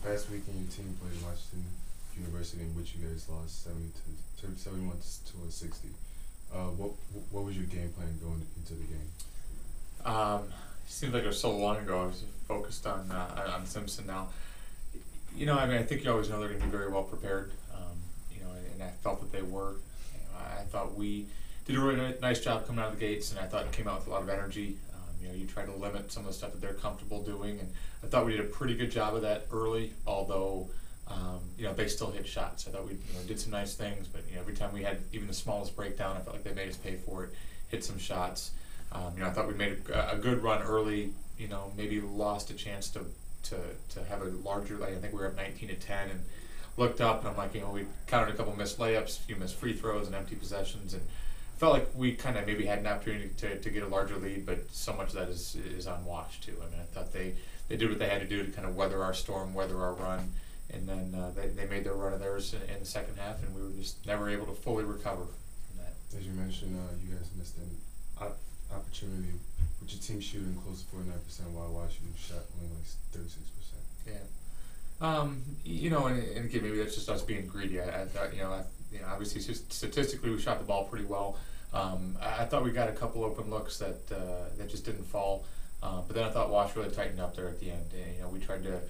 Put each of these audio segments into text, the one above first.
Past weekend, your team played Washington University, in which you guys lost 71 to 60. What was your game plan going into the game? Seems like it was so long ago. I was focused on Simpson now. I think you always know they're going to be very well prepared. And I felt that they were. I thought we did a really nice job coming out of the gates, and I thought it came out with a lot of energy. You try to limit some of the stuff that they're comfortable doing, and I thought we did a pretty good job of that early. Although, they still hit shots. I thought we did some nice things, but every time we had even the smallest breakdown, I felt like they made us pay for it. Hit some shots. I thought we made a good run early. Maybe lost a chance to have a larger. I think we were up 19-10, and looked up, and I'm like, we counted a couple missed layups, a few missed free throws, and empty possessions, and felt like we kind of maybe had an opportunity to get a larger lead, but so much of that is on Wash too. I thought they did what they had to do to kind of weather our storm, weather our run, and then they made their run of theirs in the second half, and we were just never able to fully recover from that. As you mentioned, you guys missed an opportunity with your team shooting close to 49%, while Washington shot only like 36%. Yeah. And again, maybe that's just us being greedy. I thought, obviously statistically we shot the ball pretty well. I thought we got a couple open looks that just didn't fall. But then I thought Wash really tightened up there at the end. We tried to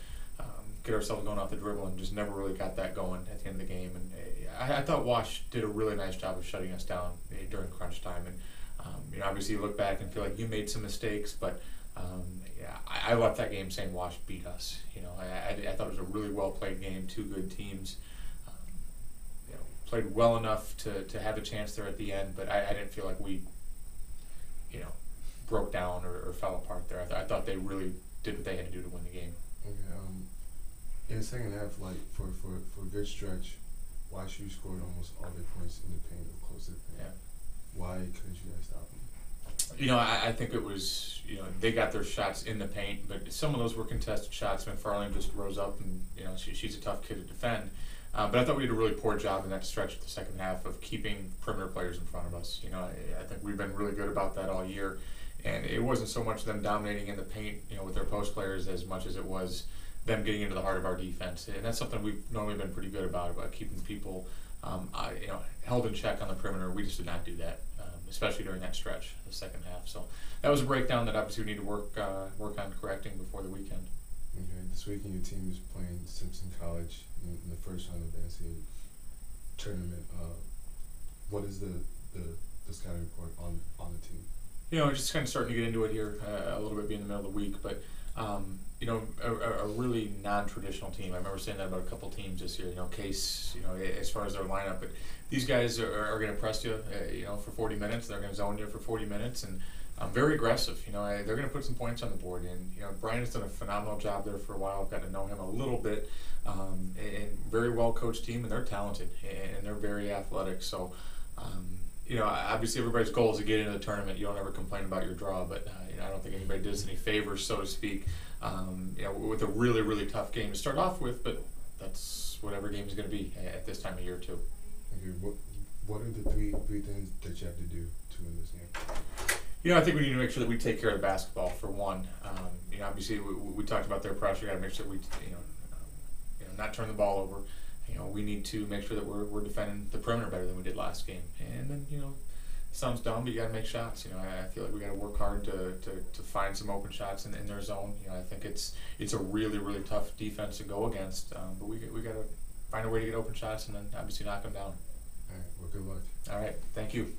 get ourselves going off the dribble and just never really got that going at the end of the game. And I thought Wash did a really nice job of shutting us down during crunch time. And obviously you look back and feel like you made some mistakes, but I left that game saying Wash beat us. I thought it was a really well played game. Two good teams. Played well enough to have a chance there at the end, but I didn't feel like we, broke down or fell apart there. I thought they really did what they had to do to win the game. Okay. In the second half, like for a good stretch, Wash you scored almost all their points in the paint or close to the paint. Yeah. Why couldn't you guys stop them? I think it was, they got their shots in the paint, but some of those were contested shots. McFarlane just rose up, and she's a tough kid to defend. But I thought we did a really poor job in that stretch of the second half of keeping perimeter players in front of us. I think we've been really good about that all year, and it wasn't so much them dominating in the paint, with their post players, as much as it was them getting into the heart of our defense. And that's something we've normally been pretty good about keeping people, held in check on the perimeter. We just did not do that, especially during that stretch, the second half. So that was a breakdown that obviously we need to work on correcting before the weekend. Okay, this weekend your team is playing Simpson College in the first round of the NCAA tournament. What is the scouting report on the team? Just kind of starting to get into it here a little bit, being in the middle of the week, but a really non-traditional team. I remember saying that about a couple teams this year. Case, as far as their lineup, but these guys are going to press you, for 40 minutes. They're going to zone you for 40 minutes, and very aggressive. They're going to put some points on the board, and Brian has done a phenomenal job there for a while. I've gotten to know him a little bit, and very well coached team, and they're talented and they're very athletic. So, obviously everybody's goal is to get into the tournament. You don't ever complain about your draw, but I don't think anybody did us any favors, so to speak. With a really, really tough game to start off with, but that's what every game is going to be at this time of year too. Okay, what are the three things that you have to do to win this game? I think we need to make sure that we take care of the basketball for one. Obviously we talked about their pressure. Got to make sure we, not turn the ball over. We need to make sure that we're defending the perimeter better than we did last game. And then, sounds dumb, but you got to make shots. I feel like we got to work hard to find some open shots in their zone. I think it's a really, really tough defense to go against. But we got to find a way to get open shots and then obviously knock them down. All right. Well, good luck. All right. Thank you.